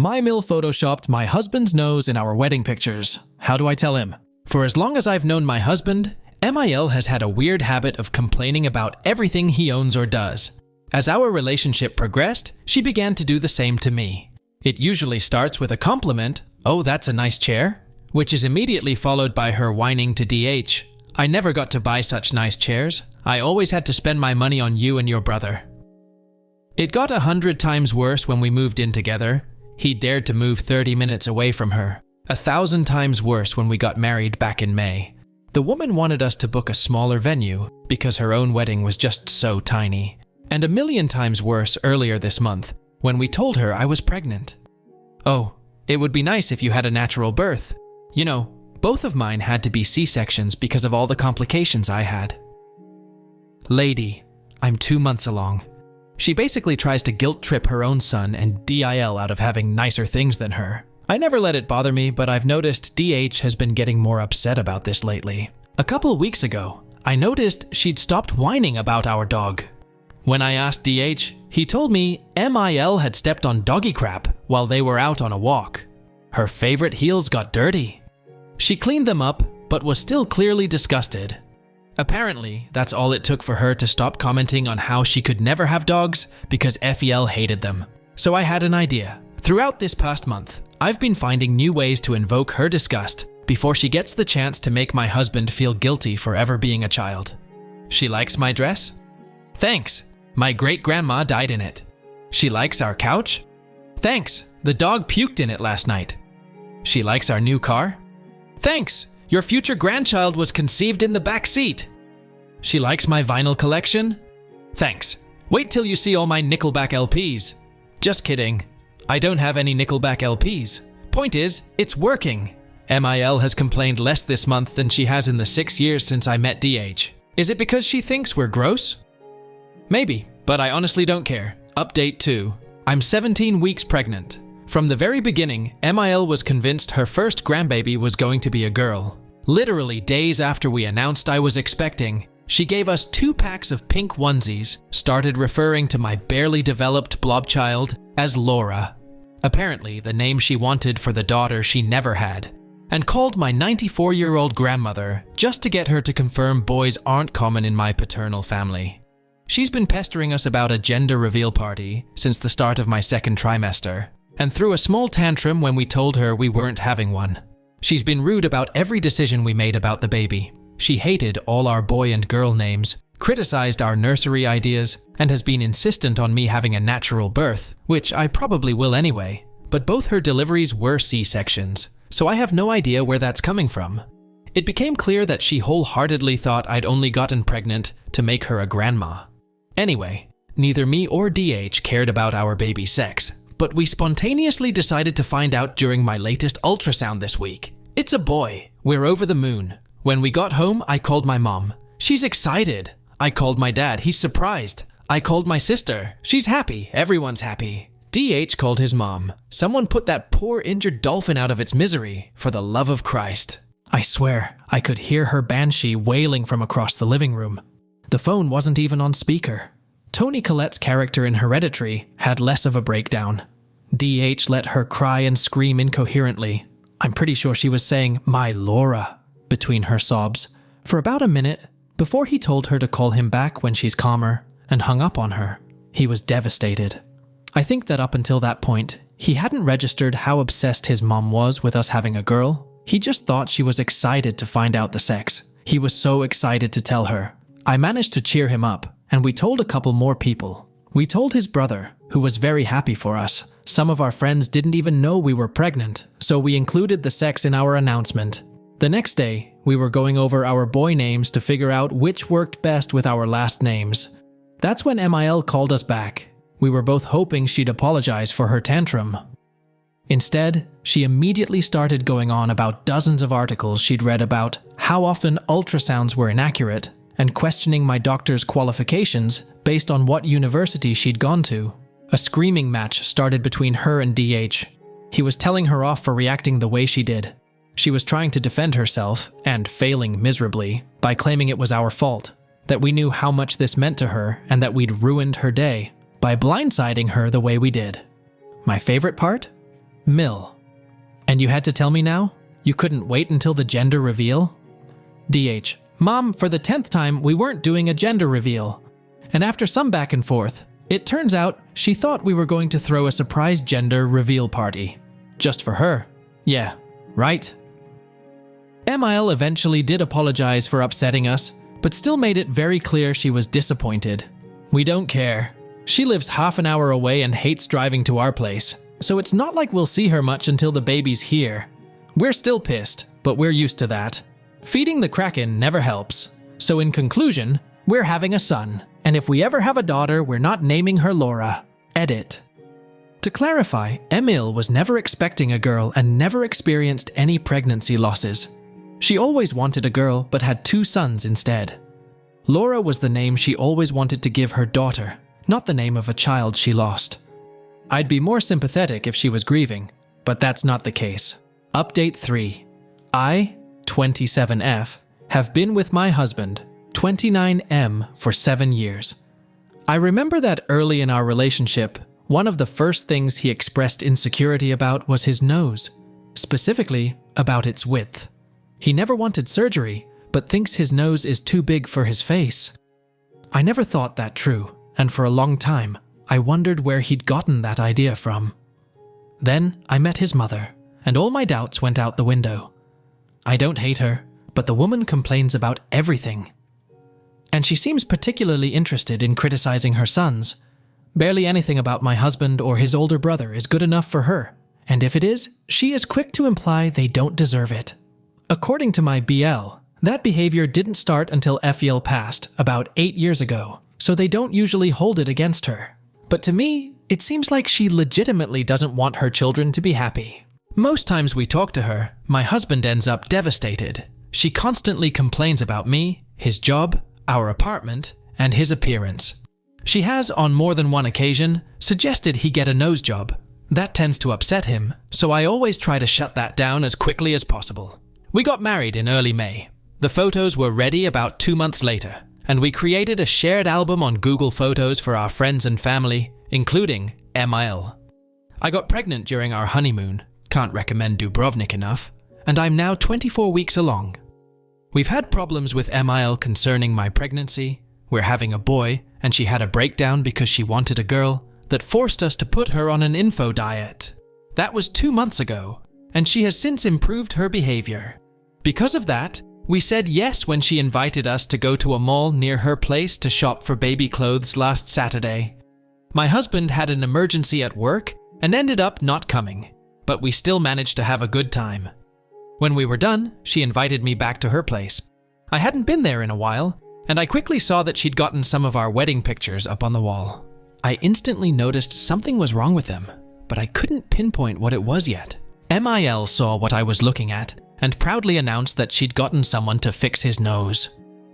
MyMill photoshopped my husband's nose in our wedding pictures. How do I tell him? For as long as I've known my husband, MIL has had a weird habit of complaining about everything he owns or does. As our relationship progressed, she began to do the same to me. It usually starts with a compliment, "Oh, that's a nice chair," which is immediately followed by her whining to DH. "I never got to buy such nice chairs. I always had to spend my money on you and your brother." It got 100 times worse when we moved in together. He dared to move 30 minutes away from her. 1,000 times worse when we got married back in May. The woman wanted us to book a smaller venue because her own wedding was just so tiny. And 1,000,000 times worse earlier this month when we told her I was pregnant. "Oh, it would be nice if you had a natural birth. You know, both of mine had to be C-sections because of all the complications I had." Lady, I'm 2 months along. She basically tries to guilt trip her own son and DIL out of having nicer things than her. I never let it bother me, but I've noticed DH has been getting more upset about this lately. A couple weeks ago, I noticed she'd stopped whining about our dog. When I asked DH, he told me MIL had stepped on doggy crap while they were out on a walk. Her favorite heels got dirty. She cleaned them up, but was still clearly disgusted. Apparently, that's all it took for her to stop commenting on how she could never have dogs because FEL hated them. So I had an idea. Throughout this past month, I've been finding new ways to invoke her disgust before she gets the chance to make my husband feel guilty for ever being a child. She likes my dress? Thanks. My great-grandma died in it. She likes our couch? Thanks. The dog puked in it last night. She likes our new car? Thanks. Your future grandchild was conceived in the back seat. She likes my vinyl collection? Thanks. Wait till you see all my Nickelback LPs. Just kidding. I don't have any Nickelback LPs. Point is, it's working. MIL has complained less this month than she has in the 6 years since I met DH. Is it because she thinks we're gross? Maybe, but I honestly don't care. Update 2. I'm 17 weeks pregnant. From the very beginning, MIL was convinced her first grandbaby was going to be a girl. Literally days after we announced I was expecting, she gave us 2 packs of pink onesies, started referring to my barely developed blob child as Laura, apparently the name she wanted for the daughter she never had, and called my 94-year-old grandmother just to get her to confirm boys aren't common in my paternal family. She's been pestering us about a gender reveal party since the start of my second trimester, and threw a small tantrum when we told her we weren't having one. She's been rude about every decision we made about the baby. She hated all our boy and girl names, criticized our nursery ideas, and has been insistent on me having a natural birth, which I probably will anyway. But both her deliveries were C-sections, so I have no idea where that's coming from. It became clear that she wholeheartedly thought I'd only gotten pregnant to make her a grandma. Anyway, neither me or DH cared about our baby's sex, but we spontaneously decided to find out during my latest ultrasound this week. It's a boy. We're over the moon. When we got home, I called my mom. She's excited. I called my dad. He's surprised. I called my sister. She's happy. Everyone's happy. DH called his mom. Someone put that poor injured dolphin out of its misery, for the love of Christ. I swear, I could hear her banshee wailing from across the living room. The phone wasn't even on speaker. Toni Collette's character in Hereditary had less of a breakdown. DH let her cry and scream incoherently. I'm pretty sure she was saying, "My Laura," between her sobs, for about a minute before he told her to call him back when she's calmer, and hung up on her. He was devastated. I think that up until that point, he hadn't registered how obsessed his mom was with us having a girl. He just thought she was excited to find out the sex. He was so excited to tell her. I managed to cheer him up, and we told a couple more people. We told his brother, who was very happy for us. Some of our friends didn't even know we were pregnant, so we included the sex in our announcement. The next day, we were going over our boy names to figure out which worked best with our last names. That's when MIL called us back. We were both hoping she'd apologize for her tantrum. Instead, she immediately started going on about dozens of articles she'd read about how often ultrasounds were inaccurate, and questioning my doctor's qualifications based on what university she'd gone to. A screaming match started between her and DH. He was telling her off for reacting the way she did. She was trying to defend herself, and failing miserably, by claiming it was our fault, that we knew how much this meant to her and that we'd ruined her day by blindsiding her the way we did. My favorite part? Mill. And you had to tell me now? You couldn't wait until the gender reveal? DH. Mom, for the 10th time, we weren't doing a gender reveal. And after some back and forth, it turns out she thought we were going to throw a surprise gender reveal party. Just for her. Yeah, right. Emile eventually did apologize for upsetting us, but still made it very clear she was disappointed. We don't care. She lives half an hour away and hates driving to our place, so it's not like we'll see her much until the baby's here. We're still pissed, but we're used to that. Feeding the Kraken never helps. So in conclusion, we're having a son, and if we ever have a daughter, we're not naming her Laura. Edit. To clarify, Emile was never expecting a girl and never experienced any pregnancy losses. She always wanted a girl, but had 2 sons instead. Laura was the name she always wanted to give her daughter, not the name of a child she lost. I'd be more sympathetic if she was grieving, but that's not the case. Update 3. I, 27F, have been with my husband, 29M, for 7 years. I remember that early in our relationship, one of the first things he expressed insecurity about was his nose, specifically about its width. He never wanted surgery, but thinks his nose is too big for his face. I never thought that true, and for a long time, I wondered where he'd gotten that idea from. Then I met his mother, and all my doubts went out the window. I don't hate her, but the woman complains about everything. And she seems particularly interested in criticizing her sons. Barely anything about my husband or his older brother is good enough for her, and if it is, she is quick to imply they don't deserve it. According to my BL, that behavior didn't start until Efiel passed, about 8 years ago, so they don't usually hold it against her. But to me, it seems like she legitimately doesn't want her children to be happy. Most times we talk to her, my husband ends up devastated. She constantly complains about me, his job, our apartment, and his appearance. She has, on more than one occasion, suggested he get a nose job. That tends to upset him, so I always try to shut that down as quickly as possible. We got married in early May. The photos were ready about 2 months later, and we created a shared album on Google Photos for our friends and family, including Emile. I got pregnant during our honeymoon, can't recommend Dubrovnik enough, and I'm now 24 weeks along. We've had problems with Emile concerning my pregnancy. We're having a boy, and she had a breakdown because she wanted a girl that forced us to put her on an info diet. That was 2 months ago, and she has since improved her behavior. Because of that, we said yes when she invited us to go to a mall near her place to shop for baby clothes last Saturday. My husband had an emergency at work and ended up not coming, but we still managed to have a good time. When we were done, she invited me back to her place. I hadn't been there in a while, and I quickly saw that she'd gotten some of our wedding pictures up on the wall. I instantly noticed something was wrong with them, but I couldn't pinpoint what it was yet. MIL saw what I was looking at and proudly announced that she'd gotten someone to fix his nose.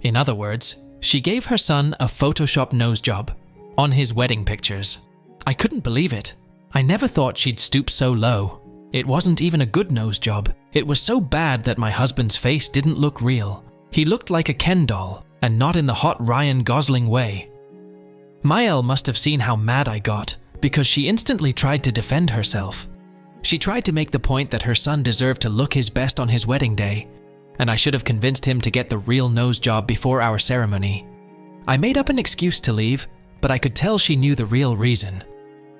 In other words, she gave her son a Photoshop nose job on his wedding pictures. I couldn't believe it. I never thought she'd stoop so low. It wasn't even a good nose job. It was so bad that my husband's face didn't look real. He looked like a Ken doll, and not in the hot Ryan Gosling way. Mael must have seen how mad I got, because she instantly tried to defend herself. She tried to make the point that her son deserved to look his best on his wedding day, and I should have convinced him to get the real nose job before our ceremony. I made up an excuse to leave, but I could tell she knew the real reason.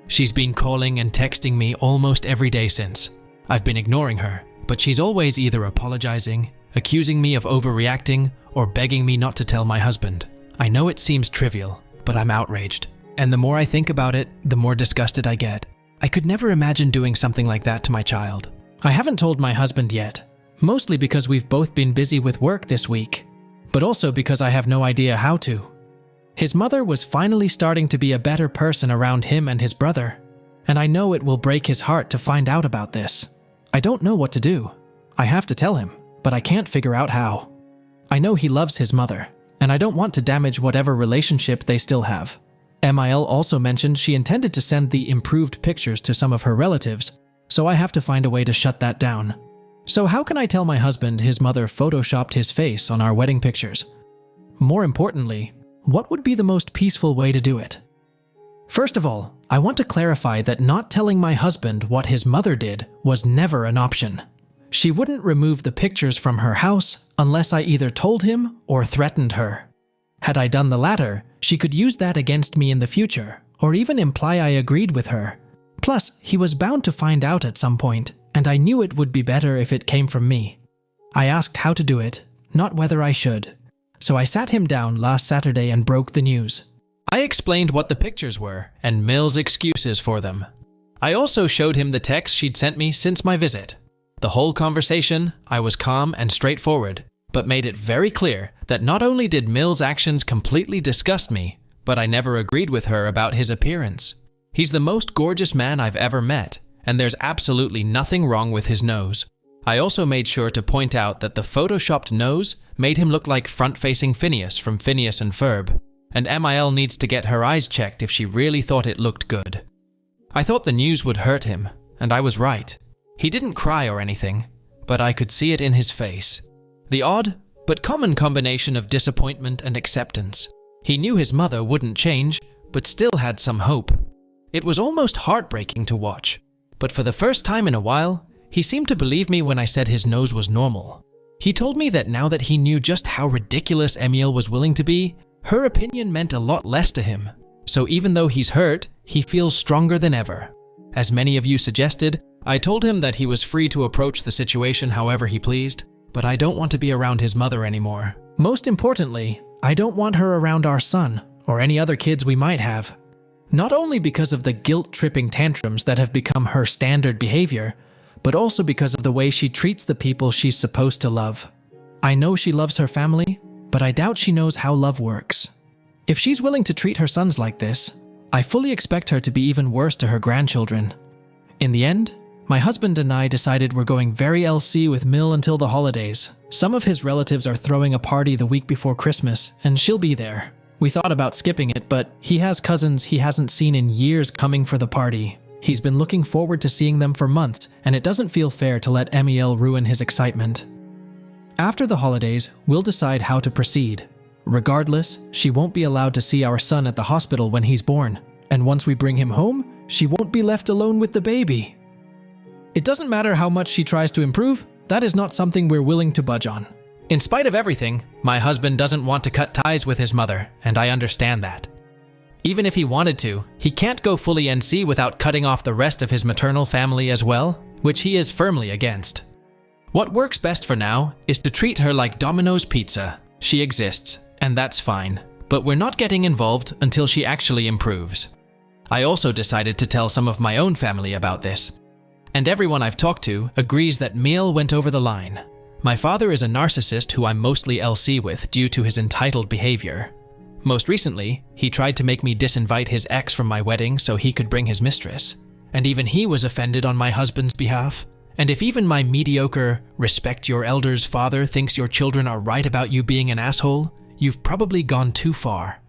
She's been calling and texting me almost every day since. I've been ignoring her, but she's always either apologizing, accusing me of overreacting, or begging me not to tell my husband. I know it seems trivial, but I'm outraged. And the more I think about it, the more disgusted I get. I could never imagine doing something like that to my child. I haven't told my husband yet, mostly because we've both been busy with work this week, but also because I have no idea how to. His mother was finally starting to be a better person around him and his brother, and I know it will break his heart to find out about this. I don't know what to do. I have to tell him, but I can't figure out how. I know he loves his mother, and I don't want to damage whatever relationship they still have. MIL also mentioned she intended to send the improved pictures to some of her relatives, so I have to find a way to shut that down. So how can I tell my husband his mother photoshopped his face on our wedding pictures? More importantly, what would be the most peaceful way to do it? First of all, I want to clarify that not telling my husband what his mother did was never an option. She wouldn't remove the pictures from her house unless I either told him or threatened her. Had I done the latter, she could use that against me in the future, or even imply I agreed with her. Plus, he was bound to find out at some point, and I knew it would be better if it came from me. I asked how to do it, not whether I should. So I sat him down last Saturday and broke the news. I explained what the pictures were and Mill's excuses for them. I also showed him the text she'd sent me since my visit. The whole conversation, I was calm and straightforward, but made it very clear that not only did Mill's actions completely disgust me, but I never agreed with her about his appearance. He's the most gorgeous man I've ever met, and there's absolutely nothing wrong with his nose. I also made sure to point out that the photoshopped nose made him look like front-facing Phineas from Phineas and Ferb, and MIL needs to get her eyes checked if she really thought it looked good. I thought the news would hurt him, and I was right. He didn't cry or anything, but I could see it in his face. The odd, but common combination of disappointment and acceptance. He knew his mother wouldn't change, but still had some hope. It was almost heartbreaking to watch, but for the first time in a while, he seemed to believe me when I said his nose was normal. He told me that now that he knew just how ridiculous Emil was willing to be, her opinion meant a lot less to him. So even though he's hurt, he feels stronger than ever. As many of you suggested, I told him that he was free to approach the situation however he pleased, but I don't want to be around his mother anymore. Most importantly, I don't want her around our son, or any other kids we might have. Not only because of the guilt-tripping tantrums that have become her standard behavior, but also because of the way she treats the people she's supposed to love. I know she loves her family, but I doubt she knows how love works. If she's willing to treat her sons like this, I fully expect her to be even worse to her grandchildren. In the end, my husband and I decided we're going very LC with Mill until the holidays. Some of his relatives are throwing a party the week before Christmas, and she'll be there. We thought about skipping it, but he has cousins he hasn't seen in years coming for the party. He's been looking forward to seeing them for months, and it doesn't feel fair to let Emil ruin his excitement. After the holidays, we'll decide how to proceed. Regardless, she won't be allowed to see our son at the hospital when he's born, and once we bring him home, she won't be left alone with the baby. It doesn't matter how much she tries to improve, that is not something we're willing to budge on. In spite of everything, my husband doesn't want to cut ties with his mother, and I understand that. Even if he wanted to, he can't go fully NC without cutting off the rest of his maternal family as well, which he is firmly against. What works best for now is to treat her like Domino's Pizza. She exists, and that's fine, but we're not getting involved until she actually improves. I also decided to tell some of my own family about this, and everyone I've talked to agrees that Miel went over the line. My father is a narcissist who I'm mostly LC with due to his entitled behavior. Most recently, he tried to make me disinvite his ex from my wedding so he could bring his mistress, and even he was offended on my husband's behalf. And if even my mediocre, respect your elders father thinks your children are right about you being an asshole, you've probably gone too far.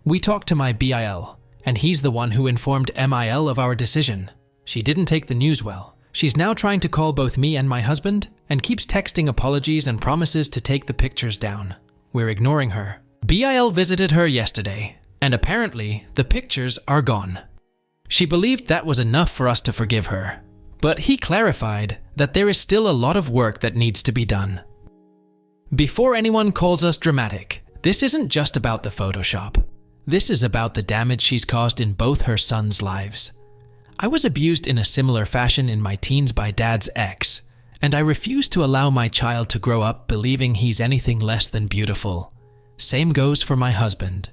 We talked to my BIL, and he's the one who informed MIL of our decision. She didn't take the news well. She's now trying to call both me and my husband, and keeps texting apologies and promises to take the pictures down. We're ignoring her. BIL visited her yesterday, and apparently the pictures are gone. She believed that was enough for us to forgive her. But he clarified that there is still a lot of work that needs to be done. Before anyone calls us dramatic, this isn't just about the Photoshop. This is about the damage she's caused in both her sons' lives. I was abused in a similar fashion in my teens by Dad's ex, and I refuse to allow my child to grow up believing he's anything less than beautiful. Same goes for my husband.